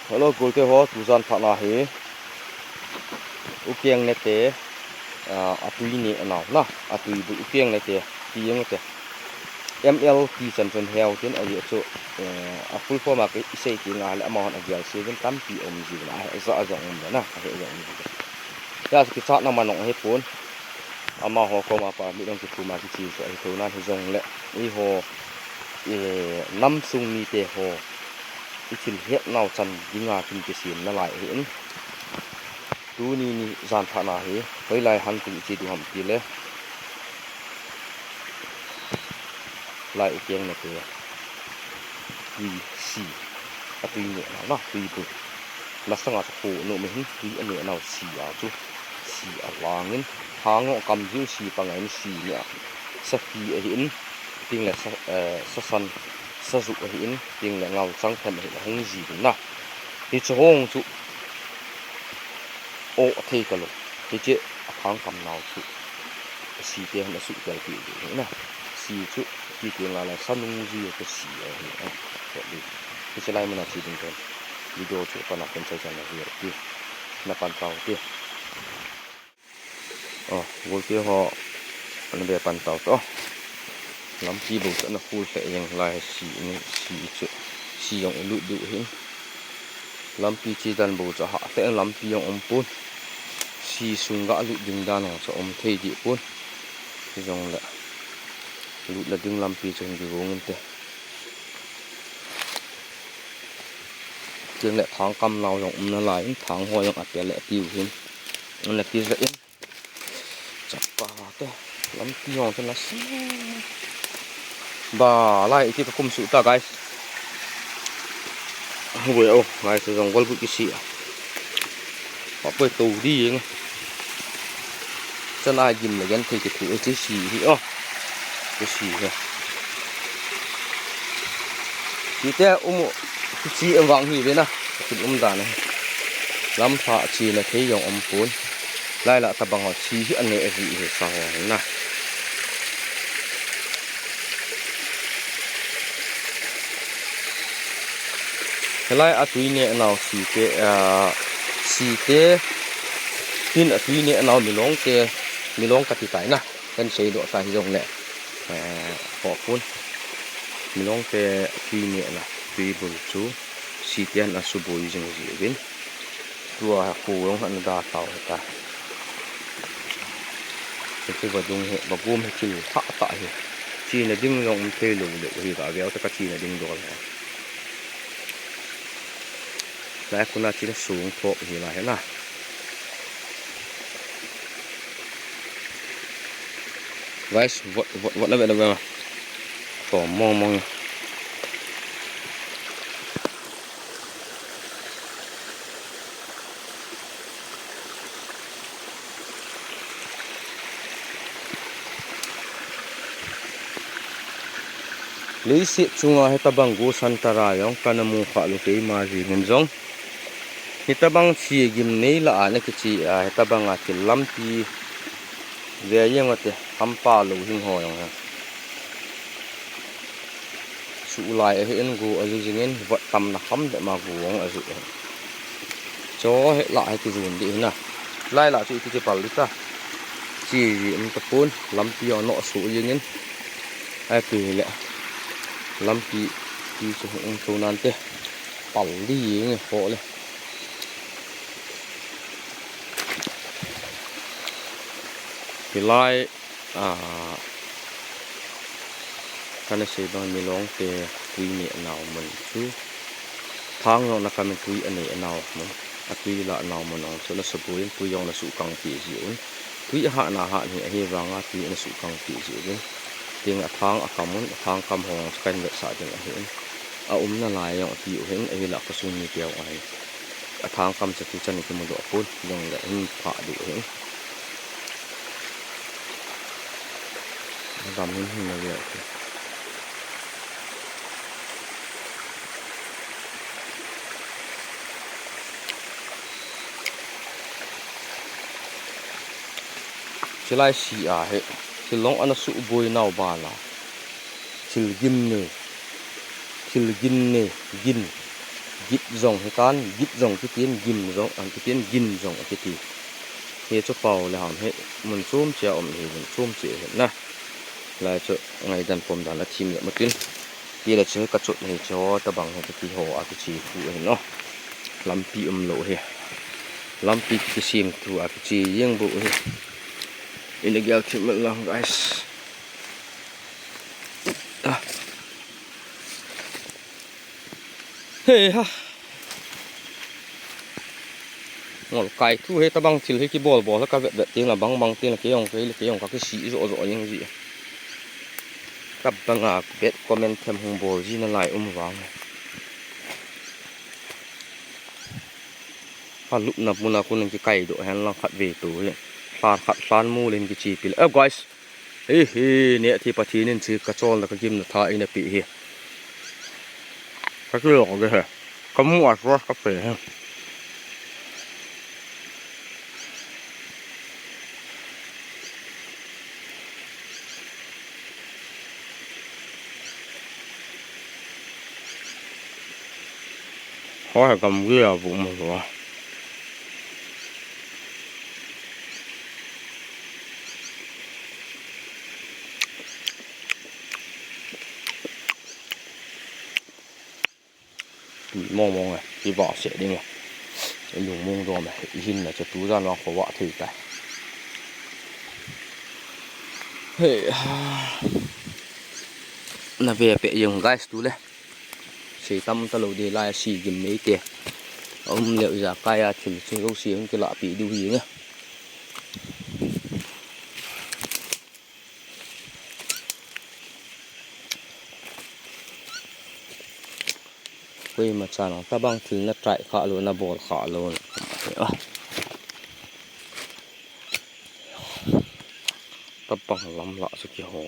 Hello, good day, ho. Tuzan thana he. Ukiang nete atui ni anaw na. Atui bu ukiang nete tiyang nete. MLT Central Health tin ayi chu a full form ak isei ti ngal amon agial seven tam pi om ji na za azong na he yang ni. Ya ki sa na manong he pon. Ama ho ko ma pa mi dong ki tu ma ki chi so ai to na he jong le. I ho nam sung ni te ho ichil het naw chan dinga tin ke sin na lai hin tu ni zan thana he hoi lai han tu chi du ham ti le lai ukeng na te wi si atui ne na tui bu la sanga ko no me hin tui ane naw si a chu si a wangin hango kam ju si pangai ni si ya sa ki a hin ting le sa san sa zu a hin ting le ngau chang them a hong ji na ni chong chu o thei ka lo ti che khang kam naw chu si te na su ka ti na si chu ti te la sanung ji ko si a hi a ko di ti che lai mana chi ding ton video chu pa na pen chai chan na hi ti na pan tao ti gol ti ho an be pan tao to lam pi bu na full se yang lai si ni si chu si yong lu du hin lam pi chi dan bu cha ha te lam pi yong om pun si sung ga lu ding dan ho cha om thei di pun jong la lu la ding lam pi chung di wong te jeng le thang kam naw yong na lai thang ho yong at le tiu hin on la ti za in chap pa te lam pi yong cha na si ba lai ti ka kum su ta guys hoi ô guys jong gol bu ki si pa poi tu di ng chân ai dìm là gắn thì cái thứ cái gì thì cái gì kìa chỉ té cái gì em vàng gì vậy nè cái đàn này lắm thà chỉ là thấy dòng âm cuốn lại là tập bằng họ chỉ anh này gì thì sao nè cái lại à tụi này nào xì té tin ở tuy này nào mi long cắt tai na kan sei do sai jong le ho phun mi long te tuy này là tuy bul chu si tian a su boi jing ji vin tua khu long han da tao ta cái vật dung hệ và gom hệ chữ thạ tại chi là ding long te lu le hi ga véo ta chi là ding do lại con là chỉ là xuống thọ thì là thế nào guys what là vậy mà có mong lấy xịt chung hay ta bằng gỗ santara yong kanamu khá lúc ấy mà gì nên giống hay ta bằng chỉ gim này là anh cái chỉ hay ta bằng cái lắm thì về như mà thế hăm pa lù hình hồi rồi sụ lại ở hiện gỗ ở dưới nên vật tầm là hăm để mà gỗ ở dưới cho hết lại cái dùn đi nè lại là chuyện cái bảo ta chỉ em tập phun lắm thì nó sụ dưới nên ai từ lẹ lắm thì cho ông số nan thế bảo đi người họ này thì lại cái này sẽ bằng mi long te tui nhẹ nào mình chứ tháng nào là cái mình tui anh nhẹ nào mình tui là nào mình nó cho nó sập bùi tui yong là sụ căng tỉ dịu tui hạ nhẹ hi vàng tui là sụ căng tỉ dịu tiếng tháng tháng cầm hồng cái vật sạ tiếng hiện nó lại yong tỉ hiện ai là cái sung như kiểu ai tháng cầm sẽ tui chân cái một độ phun yong lại hình phạ đủ hiện làm hình như vậy chỉ lại xì hết chỉ long anh sụ bôi nào bà là chỉ gin nè gin git zong he kan git zong ki tin gim zong an ki tin gin zong ki ti he chu pau le ham he mun chum chia om he mun chum che he na lai chu ngai dan pom dan la thim le matin ti la chu ka chu he cho ta bang he ti ho a ki chi fu he no lampi lo he lampi ki sim tu a ki chi yeng bu he illegal treatment lang guys hey ha ngol kai thu he ta bang thil he ki bol la ka vet ting la bang ting la ke yong ka ki si zo yeng ji ka banga bet comment them hung bol ji na lai wang pa lup na puna kun ki kai do han lang khat ve tu he khat san mu len ki chi pil guys he ne thi pa thi nin chi ka chol la ka gim na tha ina pi he ka ki lo ge he ka mu a ro ka pe he hỏi cầm cái là vụ mà rồi mong này đi bỏ sẽ đi này dùng mông rồi mà hình là cho tú ra nó khó vợ thử cái là về bệ dùng guys tú đấy sĩ tâm ta lâu đi lại xì gìm mấy tiền ông liệu giả cay thì chúng câu xì cái lọ bị điêu gì nhá quay mà chả nó ta băng thì nó chạy khá luôn nó bò khá luôn ta băng lắm lọ sự kia hồ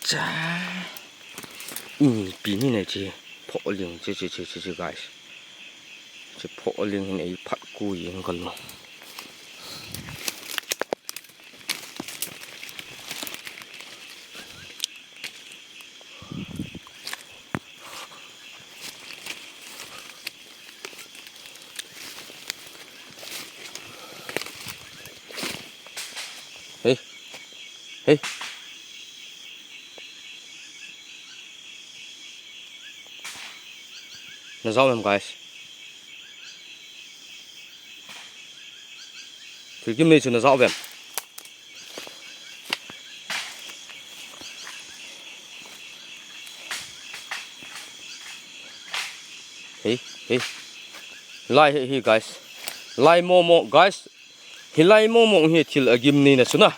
cha pin này chứ phổ liền chứ guys chứ phổ liền này phát cùi những con luôn hey nó rau em guys thì cái này nó rau em hey like hey guys like more guys he like more he til agim ni na suna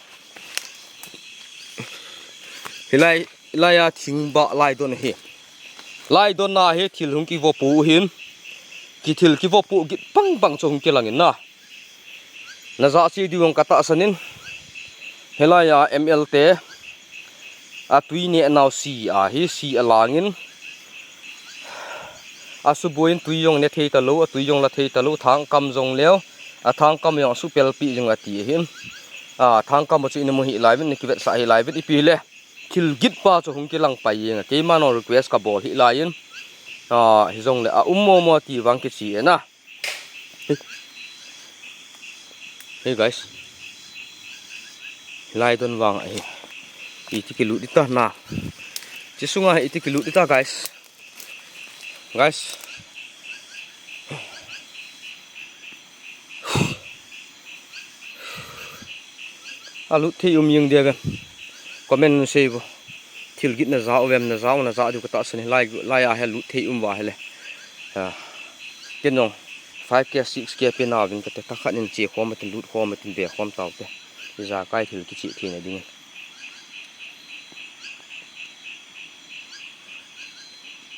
he like a thing ba like don he lai don na he thil hung ki vo pu hin ki thil ki vo pu ki pang cho hung ki langin na za chi diwang kata sanin helaya mlt a tui ne naw si a hi si alangin a su boin tui yong ne thei ta lo a tui yong la thei ta lo thang kam jong leo a thang kam yong su pel pi jong ati hin a thang kam chu in mo hi lai vin ki vet sa hi lai vin ipi le thil git pa cho hung ki lang pai yeng ke ma no request ka bol hi lain hi jong le a mo ti wang ki chi na hey guys lai don wang ai iti ki lu dita na chi sunga iti ki lu dita guys alu thi yeng dia gan comment say bo thil git na zao vem na zao du ka ta san lai a helu thi wa hele kenong 5k 6k pe na vin ka ta khan in chi khom tin lut khom tin be khom taw te za kai thil ki chi thi na ding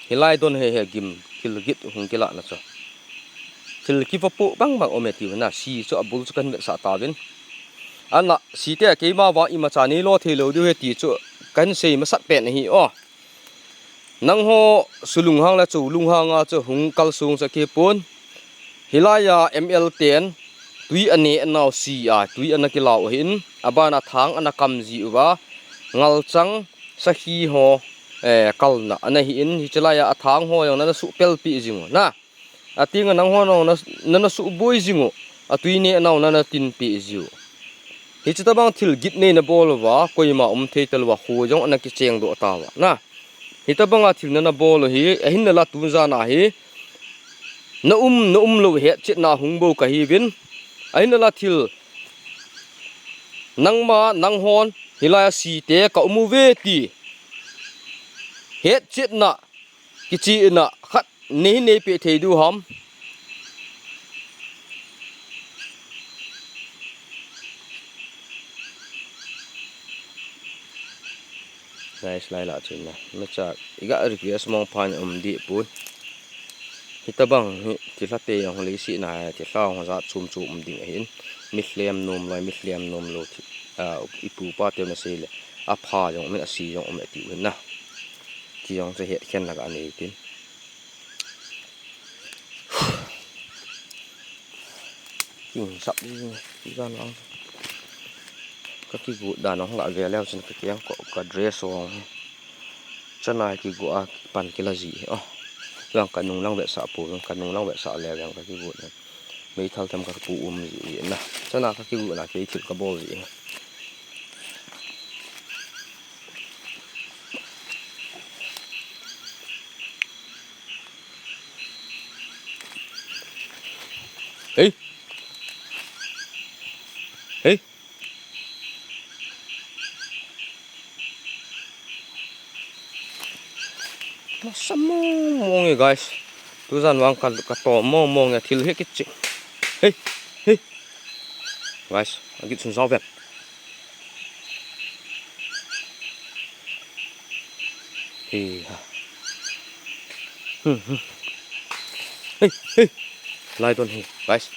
hilai don he gim thil git hung ki la na cho thil ki fa pu bang ome ti na si cho abul chu kan sa ta vin ana si te ke ma wa i ma cha ni lo the lo du he ti chu kan sei ma sat pe na hi o นังโฮสุลุงหางและจูลุงหางจะหุงกัลซุงสกีปุนฮิลายา ML10 ตุยอันนี้อันเอาซีตุยอันนักกีฬาหินอาบานาทางอันนักกำจีอุบะงัลจังสักฮีโฮกัลนะอันนี้หินฮิจลายาทางโฮอย่างนั้นสุเปลปีจิงนะอาทิงนังโฮนั้นสุบุยจิงตุยนี้อันเอานั้นตินปีจิวฮิจตบังทิลกิดเนี่ยนบอลวะคุยมาเทตลวะโฮจงอันนักเชียงโดตาวะนะฮิตบังทิลนั้นบอลฮีหินนั่นละตุนจานะฮีna lo he chit na hungbo ka hi bin aina la thil nangma nanghon hilaya si te ka umuwe ti he chit na kichi na khat ne pe thei du ham nice lai la chin na me cha iga request mong phan di pun hitabang ti late yang holi si na ti tlaw nga chum ding hin mithlem nom lo thi ipu pa te na sele a pha jong me si jong me ti na ti jong se he khen la ga ni tin king sap ni gan ang ka ki gu da nong la ve leo chin ka kyang ko ka dress ong chana ki gu a pan kila ji lang kanung lang be sa pu kanung lang be sa le yang ka ki gu na me thal tham ka pu ji na chana ka ki gu na ke thil ka bol ji hey hey Samong guys, tu zan wang ka to mong ya thil he ki chi. Hey, guys, agi sun saw vet. Hey. Hey. Lai don he, guys.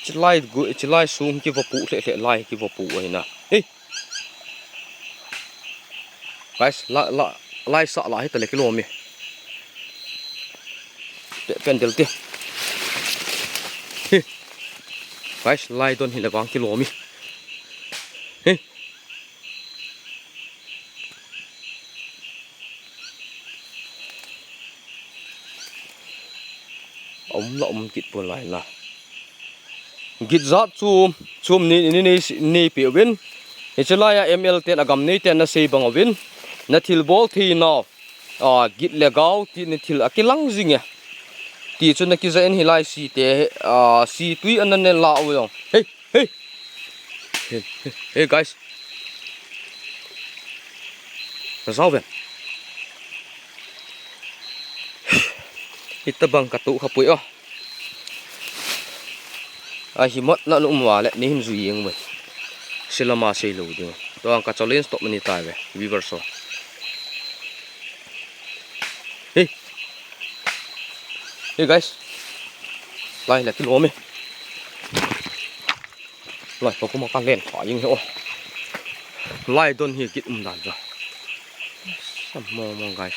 Chi lai gu chi lai sum ki vo pu le lai ki vo pu ai na. Hey. Guys, lai sa la hita le kilo mi pendel ti guys lai don hi le wang kilo mi om kit pun lai na git za chum ni pe win ichelaya ML10 agam nei ten na sei bang win na thil bol thi no git legaw ti ni thil akilang zinge ti chu na ki za en hilai si te si tui an ne la o hey guys resolve itabang ka tu khapui himot na lu mwa le ni him zu yeng we silama sei lo ding to ang ka challenge stop mani tai we viewer so hey guys lai là cái lúa mi lai có một con len thỏa nhưng hiểu lai don hi kit đàn rồi some more guys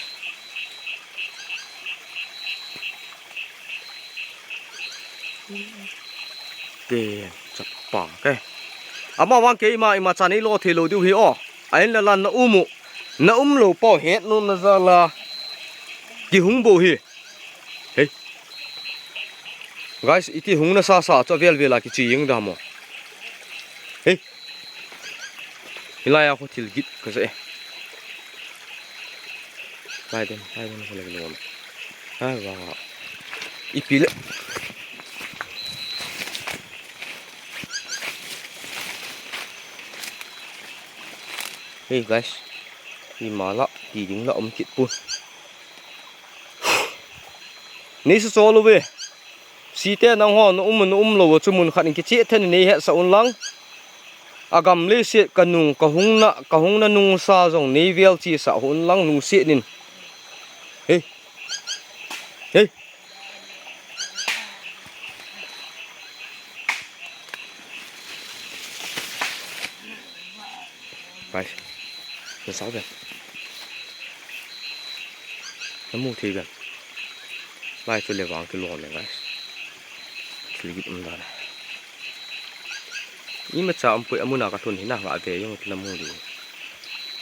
để chặt bảng cái ama wang ke ima chani lo thelo du hi ain la lan na lo po het no na za la ki hung bo hi hey guys iti hung na sa cho vel vela ki chi yeng da mo hey hilaya ko thil git ka se lai den ko le lo wa ipile hey guys đi mà lạ thì đứng là ông kịt pun ní số luôn về xí té nang ho nó lo cho mun khăn cái chết thế này hết sao lăng agam lê sẽ kanung kahung na nung sa dòng ní vel chi sa hun lăng nung sẽ nín hey guys 6 vậy น้ำมูกทีกันไล่จนเลยวางที่ลงเลยไงคือกินมันนี่มันจะไปอามุนากระทุนที่หน้าว่าเดียยังน้ำมูกดี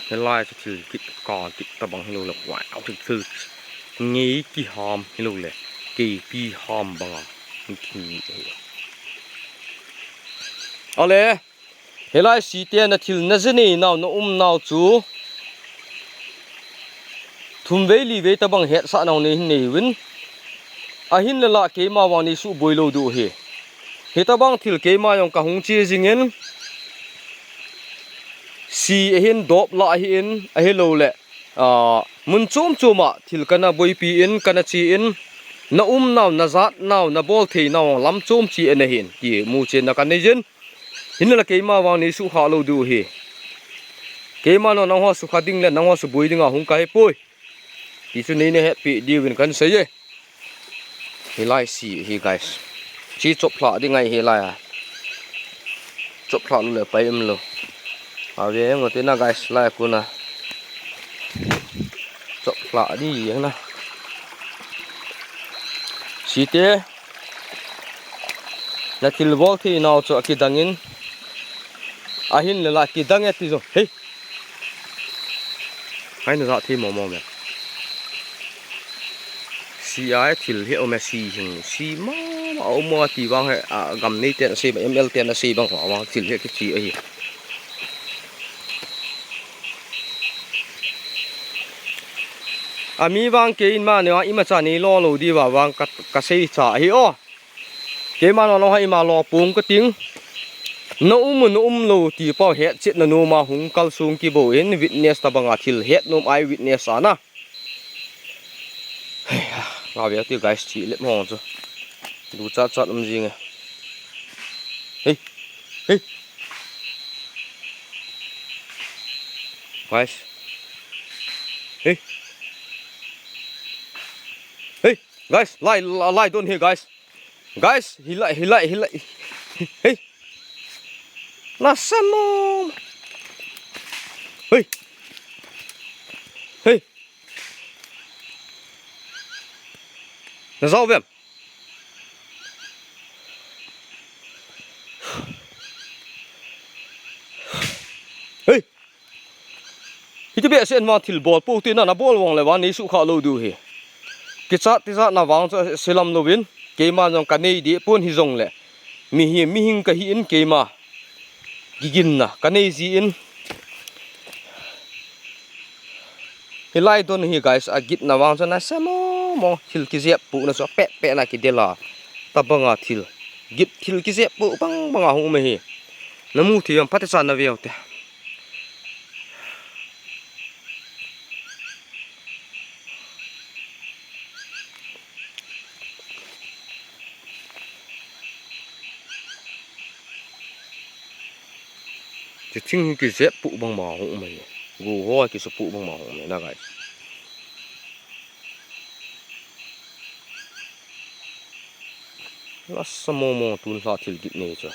นั่นไล่จะคือกินก่อนติดตะบังให้ลูกหลับไหวเอาถึงคืองี้กี่หอมให้ลูกเลยกี่หอมบังอ่ะมันขี้เอาเลยเฮลัยสีเตียนน่ะทิลน่ะเจนี่นาวน่ะนาวจูทุ่มเวลีเวตะบังเฮ็ดซะนาวนี่วินa hin la ke ma wani su boilo du he heta bang thil ke ma yong ka hung chi jingen si hin dop la hin a hello le mun chom choma thil kana boi pi in kana chi in na naw na zat naw na bol thei naw lam chom chi ene hin ti mu che na kan jen hin la ke ma wani su kha lo du he ke ma no na ho su kha ding le na ho su boi ding a hung ka he poi ti su nei ne he pi di win kan se ye Hilai si he guys. Chi chop phla đi ngay hilai à. Chop phla lu le pai em lo. À về em ngồi na guys lai ku na. Chop phla đi yang na. Si te. Na til bol thi nào cho ki dangin. A hin le la ki dang et ti zo. Hey. Hai na za thi mo mo me. Si ai thil he o me si hing si ma o mo ti wang he gam nei ten si ml ten si bang wa thil he ki chi ai ami wang ke in ma ne wa ima cha ni lo lo di wa wang ka sei cha hi o ke ma lo ha ima lo pung ka ting no lo ti pau he chit na no ma hung kal sung ki bo in witness ta banga thil he nom ai witness ana ngào bé tiêu guys chỉ lệ mòn rồi đủ chát làm gì nghe hey guys hey guys lie don't here guys he like hey là sao hey nó rau về hey hít bia sen ma thil bol pu tin na bol wong le wan ni su kha lo du he ki cha ti za na wang cha selam lo win ke ma jong ka nei di pun hi jong le mi hing ka hi in ke ma gigin na ka nei ji in hilai don hi guys a git na wang cha na samo mo thil ki zep pu na so pe na ki dela tabanga thil git thil ki zep pu banga hu me hi namu thi am phat sa na ve teจะทิ้งกี่เจ็บปุ๊บางหมาหงมันกูว่ากี่สปุ๊บางหมาหงมันนะไงลัสมองตุนสาธิตกิจนี่จ้ะ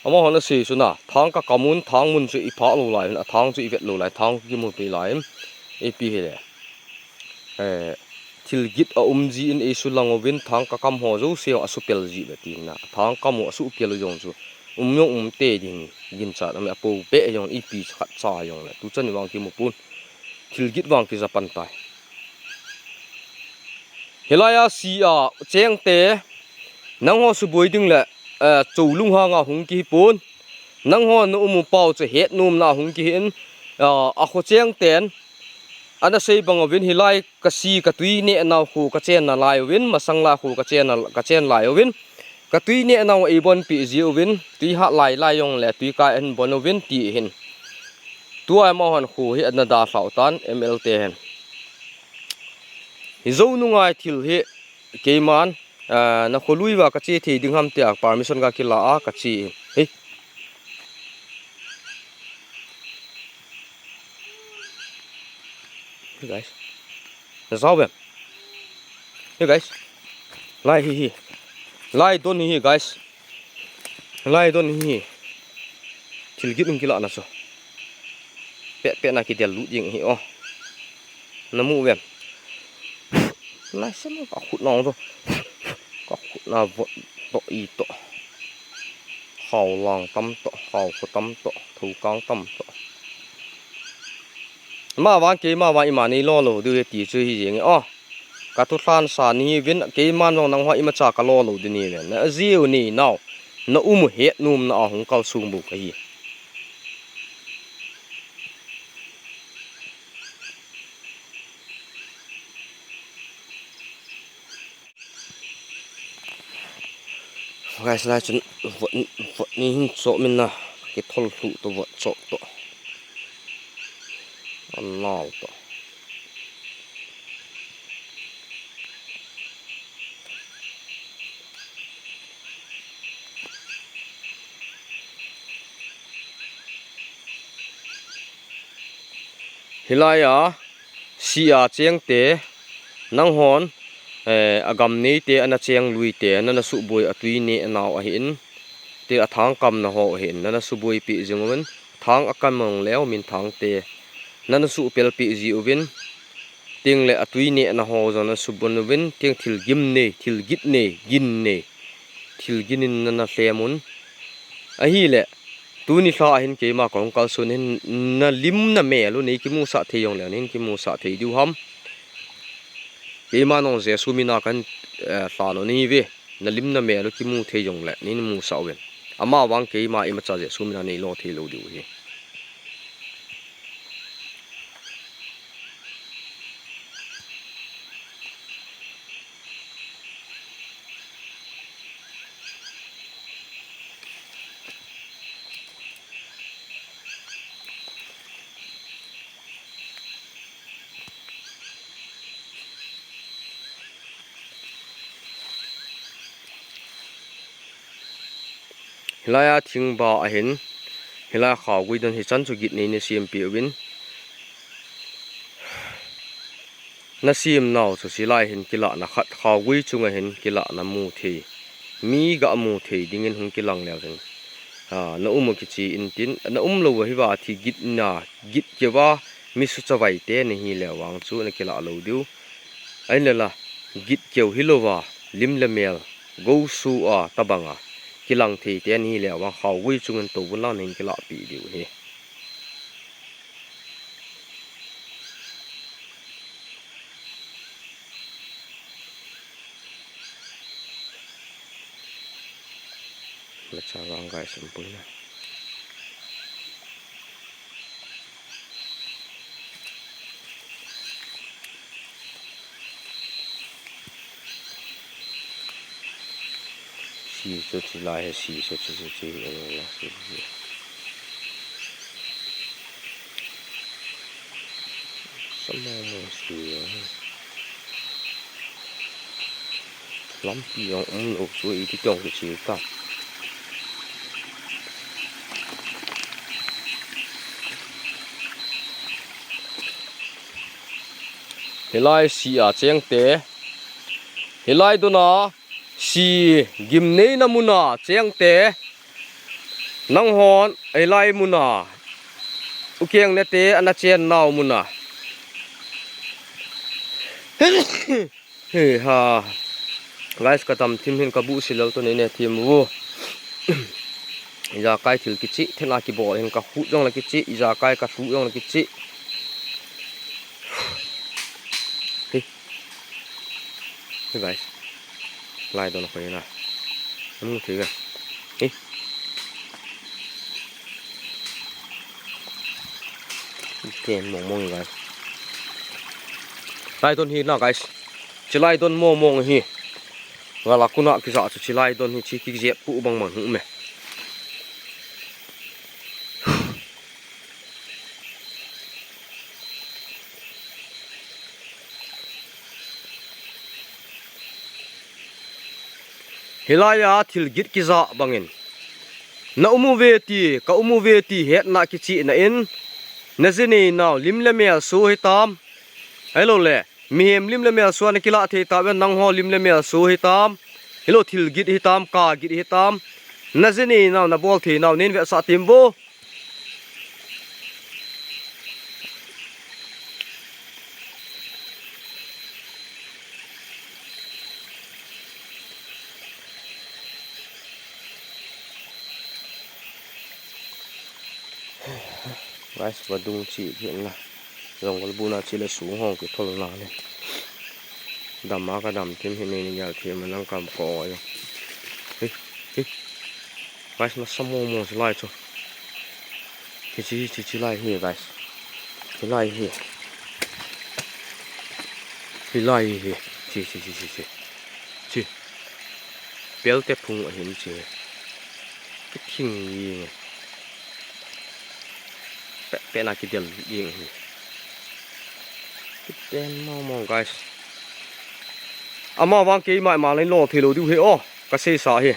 อามาหันสีสุนะทางกับกมุนทางมุนจะอีพาลูไหลทางจะอีเวทลูไหลทางกี่มุนไปไหลไอปีเหล่ทิลกิจจีนไอสุลังวินทางกับกำหัวจูเสียวอสุเปลจีแบบนี้นะทางกำหัวอสุเปลยงจูยงเตดิงยินจัดอเมริกาเป๊ะยงอีปีขัดซายงเลยตุจันวางที่มุปุนทิลกิจวางที่จะปันตายเฮลายาสีเจียงเตนังหัวสุบวยดึงแหละจูลุงหางหงกีปุนนังหัวนุ่มเป่าจะเฮ็ดนุ่มนาหงกีเห็นขวเจียงเตนอันนั้นใช้บังวินเฮลายกษีกตุยเนี่ยนาหูกระเจนนาลายวินมาสังลาหูกระเจนลายวินกตุยเนี่ยนาไอบอนปีจิววินตุยหักลายยงแหละตุยกายอันบอนวินตีเห็นตัวไอมาหันหูเฮอันนั้นดาสาวตันMLTเห็นฮิโซนุงไอทิลเฮเกมันนักขลุยว่ากระเจี๊ยที่ดึงห้ามเตียก permission กากิลากระเจี๊ยเฮ้ย guys นะสาวแบบเฮ้ย guys ไล่ฮีไล่ต้นฮี guys ไล่ต้นฮีทิลกิดนุ่งกิลานะsoเปะนักกิเดลลุยิงฮีอ๋อน้ำมูแบบ lai sem ka khut nong to ka khut na vot to I to khao lang tam to khao ko tam to thu kang tam to ma wang ke ma wa I ma ni lo lo du ti chu hi jeng o ka tu san sa ni win ke man nong nang wa I ma cha ka lo lo di ni le na ziu ni now na he num na hong kal sung bu ka hi guys lai chun vot ni hin so min na ke thol thu to vot so to an naw to hilaya sia cheng te nang hon agam nei te ana cheng lui te nana su boi atui ne naw a hin te athang kam na ho hin nana su boi pi jingwen thang akam mong lew min thang te nana su pel pi ji uwin ting le atui ne na ho jona su bon win ting thil gim ne thil git ne gin ne thil ginin nana flemun a hi le tu ni sa hin ke ma kong kal sun hin na lim na me lo nei ki mu sa the yong le nin ki mu sa the du ham ke ma nong je su mi na kan sa lo ni ve na lim na me lo ki mu the yong le nin mu sa wen ama wang ke ma I ma cha je su mi na nei lo the lo du hi hilaya thingba a hin hilaya khaw gui don hi chan chu git nei ne CMP win na sim naw chu silai hin kila na khat khaw gui chunga hin kila na mu the mi ga mu the dingin hung kilang lew jeng na ki chi in tin na lo hi wa thi git na git ke wa mi su chawai te ne hi le wang chu na kila lo diu ai le la git keu hilowa lim le mel go su a tabanga kilang the te ni le wa khaw gui chungan to bula nin kila pi diu he la cha wang gai sam pui na si so chi lai he si so chi la si sama mo si lam pi ong lo so I ti tong chi ta hilai si a cheng te hilai do na si gim nei na muna cheng te nang hon ai lai muna ukeng ne te ana chen naw muna he ha guys ka tam thim hin ka bu silo to nei ne thim wo ja kai thil ki chi thena ki bol hin ka hu jong la ki chi ja kai ka thu jong la ki chi hey guys lai do na ko na mu thi ga hey ten mong guys lai don hi na guys chi lai don mong hi ga la kuna ki za chi lai don hi chi ki je pu bang mang hu me hilaya thil git ki za bangin na umu ve ti het na ki chi na in na zeni naw lim le me so hi tam hello le mihem lim le me so na kila the ta ben nang ho lim le me so hi tam hello thil git hi tam ka git hi tam na zeni naw na bol the naw nin ve sa tim bo guys badung chi hian na rongol buna chi le su hong ki thol na le damma ka dam tim hi ne yal thi manang kam ko yo hi guys na samo mo lai cho chi lai hi guys chi lai hi chi bel te phung a hin chi cái thing gì pe na ki del ying cái tên mong guys ama wang ke mai ma lên lo thelo du he o ka se sa he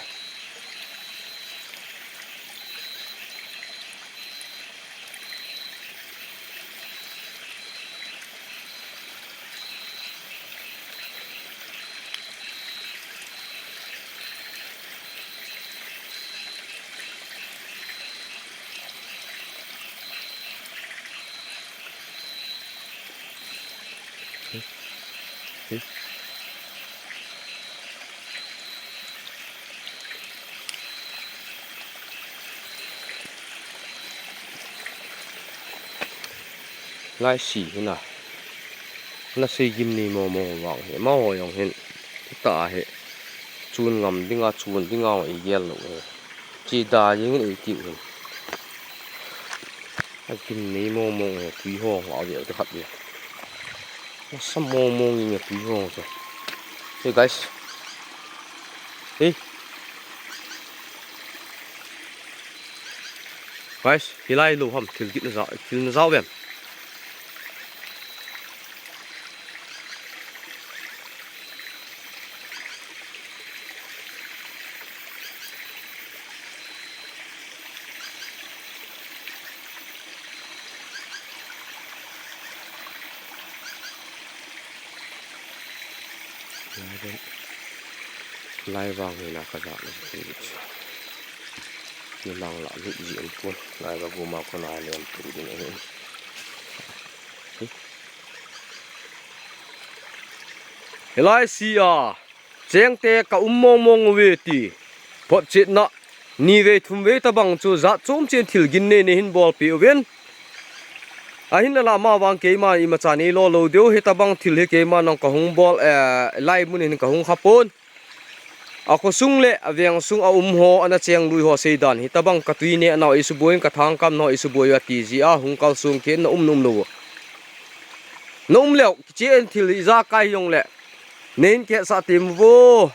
lai xỉ na na xây gim ni mò vàng he mau ho yong hen ta he chun ngam dinga chun dinga i gel lo chi da ying i ti hen a gim ni mò he tui ho wa ve ta khat le na sam mò ni tui ho so hey guys hey guys hilai lo ham thil na zau bem lai vàng này là cái dạng này như lăng lạ lụi diện cuốn lai và gồm màu con này lên từ cái này cái lai xì à chén tê cả mong về tì bớt chết nọ ni về thum về ta bằng chu giá chôm trên thil gin này hin ball piu viên hin là ma wang ke ma ima chani lo deu he ta bang thil he ke ma nong ka hung ball lai mun hin ka hung khapon ako sung le aviang sung a ho ana cheng lui ho seidan hi tabang katui ne na isu boin ka thang kam no isu boi ati ji a hung kal sung ke na num lo num leo chen thil za kai yong le nen ke sa tim wo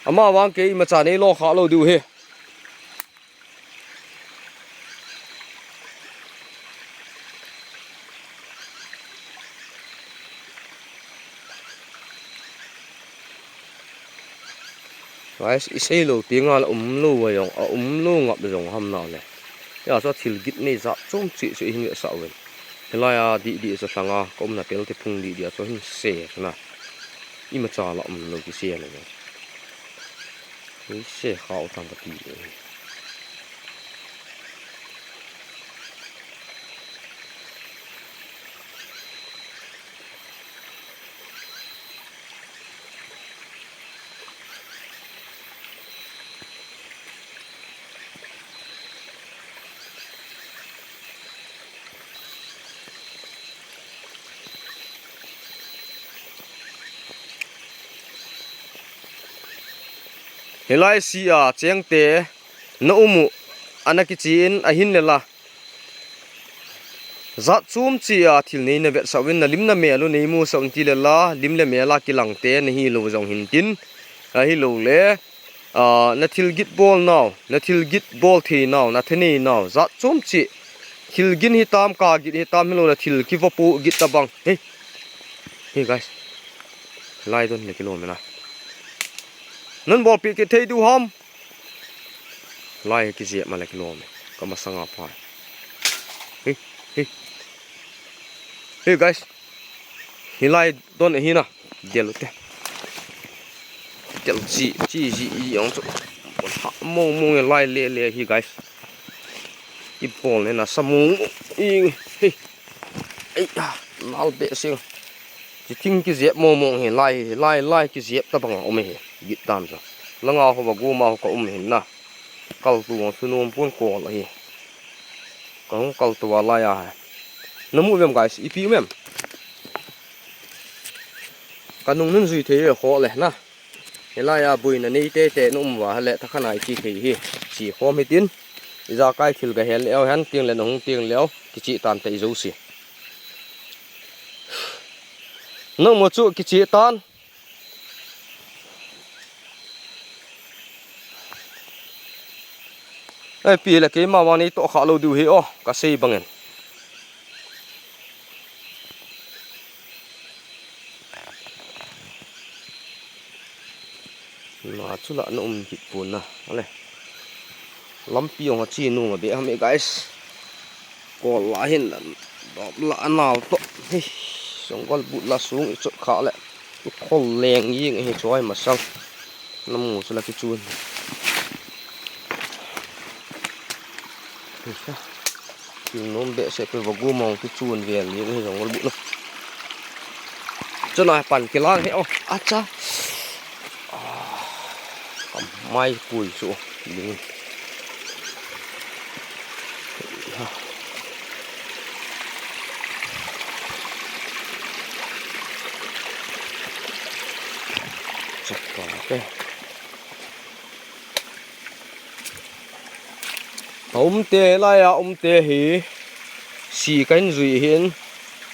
ama wang ke ma cha ne lo kha lo du he guys isei lo tinga lo wa yong lo ngap jong ham na le ya so thil git nei za chom chi su hin sa wen helaya di so sanga kom na tel te phung di dia so hin se na I ma cha la lo ki se le ni se khao tam ti helai si a cheng te na umu anaki chin a hin lela za chum chi a thil nei na ve sawin na limna me lo nei mu sawn ti lela limle me la ki lang te na hi lo jong hin tin a hi lo le na thil git ball now na thil git ball the now na theni now za chum chi thil gin hi tam ka git hi tam lo la thil ki vopu git tabang hey guys lai don le kilo me na nan bol pi ke thei du hom lai ki je ma le kilo me ka ma sanga pa hey guys hi lai don hi na gel te gel chi yong chu mo lai le hi guys I bol ne na samu hey ai lao de sing chỉ听cái dẹp mò he lai cái dẹp ta bằng ôm he git tam sa langa ho ba gu ma ko um hin na kal tu su nom pun ko la hi Kong kal tua la ya. Namu mem guys, ipi mem. Kanung nun zui the kho le na. Hela ya bui na nei te num wa le thakana chi the hi. Chi kho mi tin. Iza kai thil ga hel eo han ting le nong ting leo ki chi tan te zo si. No mo chu ki chi tan. Ai pi la ke ma wa ni to kha lo du hi o ka sei bangen. Na chula no hit pun na ale lampi ong chi nu be ha me guys ko la hin la anal to hi songol but la sung chot kha le khol leng ying hi choi ma sang namu chula ki chun yung nom be se pe wagu mong ki chun vel ying hi songol but no chona pan kilang he o acha mai pui su linh chặt cả cái tê lại à tê hì xì cánh rùi hiền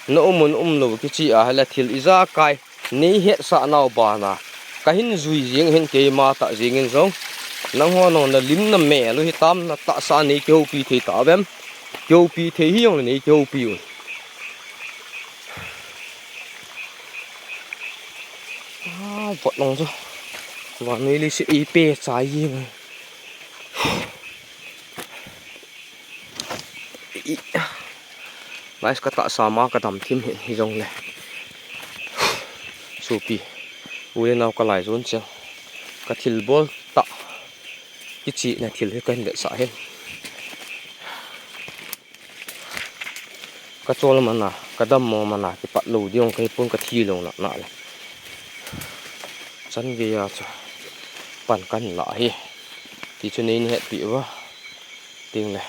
nó muốn lù cái chị à hay là thìl isa cài ní hiện sa nào bà na cái hin rùi riêng hin kê ma tạ riêng hin giống nang hoa nó là lim na mẹ luôn hết tam là tạ sa ní kêu pi thì tạ bém kêu pi thì hiong là ní kêu pi vật lòng cho và này li sẽ ip trái gì này mai cái tạ sa ma cái đầm thêm hiện giống này supi ui nào cái lại rốn chăng cái thìl bol tạ cái chị này thìl cái lệ sải hết cái chỗ mà nè cái đâm mà nè cái bắt lù đi ông cái pun cái thi lồng nè này chân về cho bàn canh lại thì cho nên hệ bị quá tiền này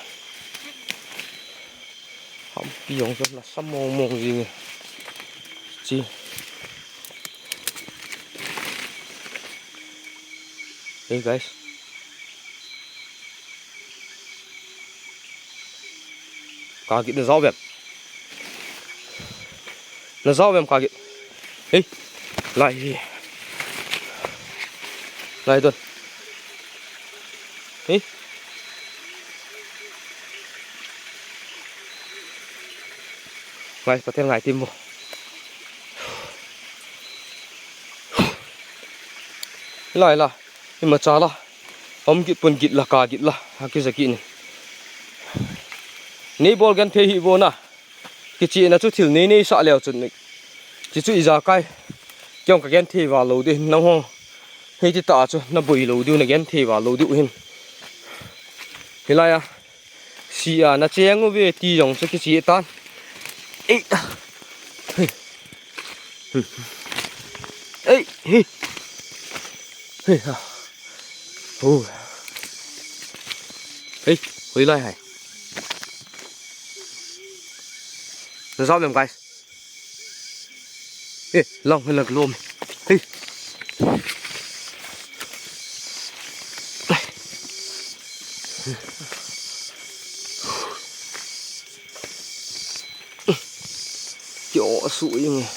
không biết ông rất là sắm mông gì này chi hey guys kaget nó rau em kaget hey lại tuần hey guys có thêm ngày tim vô lại là nhưng mà chả là ông kịp quần kịp là cả kịp là cái gì kịp này nấy bol gan thế hi vô na cái chị nó chút thìl nấy sợ lèo chuẩn này chỉ chú ý ra cái trong cái gan thế vào lầu đi nông ho hay chỉ tạ cho nó bùi lầu đi này gan thế vào lầu đi hin thế lại à xì à nó chén về ti giống cho cái chị tan ấy ấy hey ha hey quay lại hay nó rõ em guys hey lòng hay là lôm hey chỗ sụi như này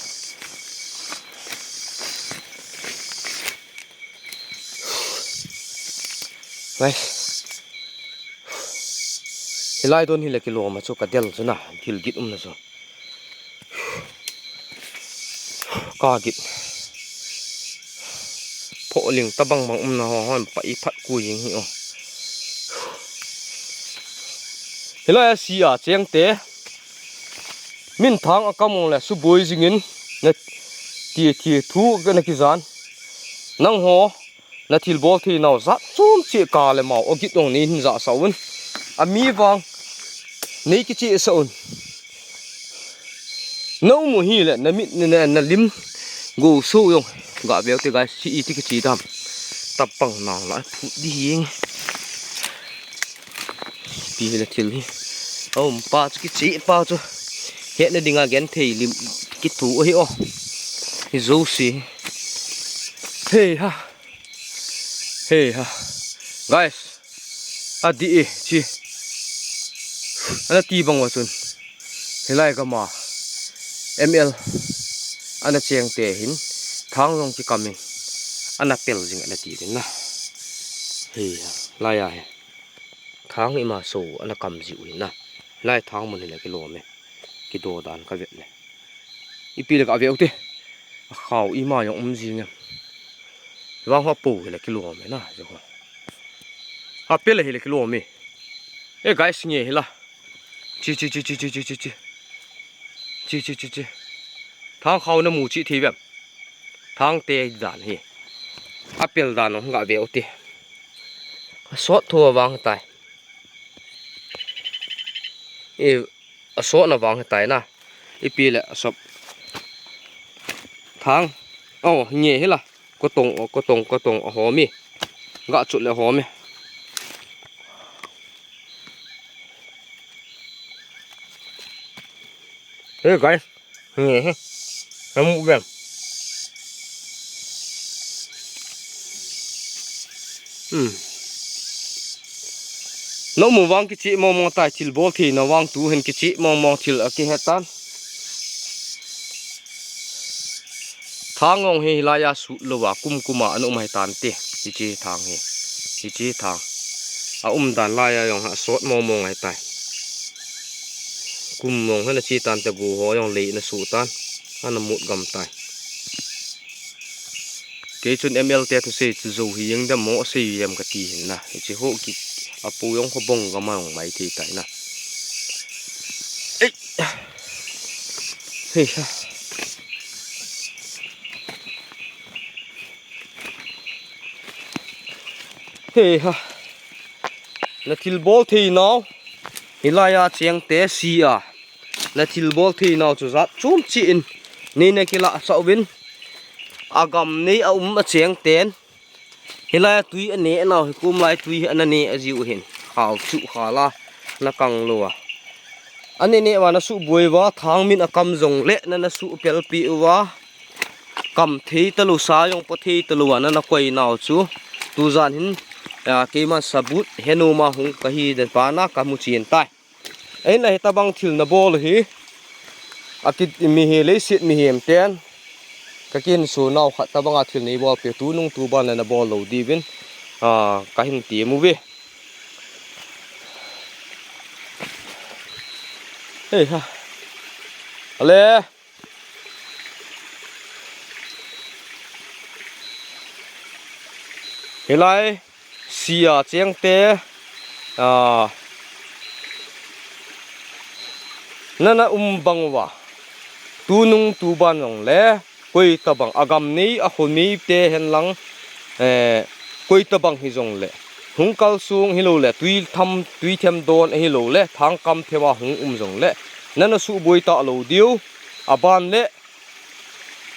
này thì lại đồn thì là cái lỗ mà cho cả đèn cho nào thì là kít là rồi cả kít phổ liền ta bằng nó hoàn phải phát cùi như hiểu thì lại xì à chén té min thang ở cam là số bồi gì nghìn nè thì thu cái này cái gian nang ho là thil bol thì nào rất chôm chị cả là màu ở cái đồng này dạ sầu hơn mi vàng này cái chị sầu nấu mùa hi là nó mịn là lim gù sâu rồi gà béo thì cái chị thì cái chị đam tập bằng nào lại phụ đi thì là thil pa chu ki chi pa chu he na dinga gen thei lim ki thu hi o hi zo si hey ha guys adi chi ana ti bang wa chun helai ka ma ml ana cheng te hin thang long chi kamin ana pel jing ana ti din na hey la ya he thang ima so ana kam ji ui na lai thang mun le ki lo me ki do dan ka vet le ipi le ka ve te khaw ima yong ji nya wang ha pu le ki lo me na jo ha pel le ki lo me e guys nge hila chi thang khaw na mu chi thi bem thang te dan hi apel dan no ga ve te so thua wang tai e so na wang tai na ipi le sop thang nge hila ko tong ho mi ga chu le ho mi hey guys nge he mu bem no mu wang ki chi mo tai til bol thi no wang tu hen ki chi mo til a ki hetan thang ong he la ya su lo wa kuma anu mai tan te chi thang he chi thang a dan la ya yong ha sot mo ngai tai kum mong hana chi tan te gu ho yong le na su tan ana mut gam tai ke chun ml te to se chu zo hi yang da mo se yem ka ti hin na chi ho ki apu yong ko bong ga ma yong mai thi tai na hey ha hey ha na til bol thi now hilaya cheng te si a na til bol thi now chu zat chum chi in ni na kila sa win agam nei a a cheng ten hilaya tui ane now kum lai tui anani ajiu hin khaw chu khala na kang lo a ane ne wa na su boi wa thang min akam jong le na su pel pi wa kam thei talu sa yong po thei talu na na koi now chu tu zan hin keima sabut henuma hung kahi den pa na kamu chin tai ai na heta bang thil na bol hi akit mi he le sit mi hem ten kakin su naw khat ta banga thil nei bol pe tu nung tu ban na bol lo di win kahin ti mu we hey ha ale helai sia cheng te nana bangwa tu nung tu ban long le koi ta bang agam nei a khoni te hen lang koi ta bang hi jong le hung kal sung hi lo le tui them don hi lo le thang kam thewa hung jong le nana su boi ta lo diu aban le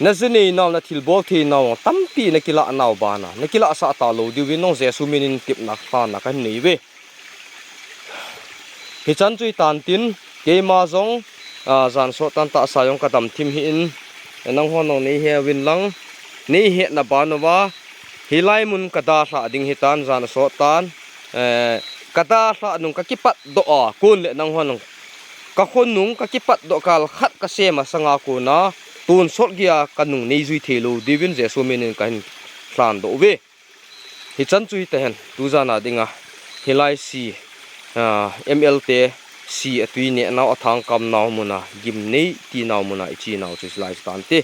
na zeni naw na thil bol thi naw tampi na kila naw bana na kila sa ta lo diu win nong je suminin tip na kha na kan nei we hi chan chui tan tin ke ma zong zan so tan ta sa yong kadam thim hi in nang hon no nei he win lang nei he na ba no wa hilai mun kada sa ding hi tan zan so tan kada sa nung ka kipat do a kun le nang hon ka khon nung ka kipat do kal khat ka sema sanga ko na tun sot gia kanung nei zui thelo divin je sumenin kan plan do we hi chan chui te hen tu jana dinga hilai si ml te si atui ne naw athang kam naw muna gim nei ti naw muna ichi naw chu slide tan te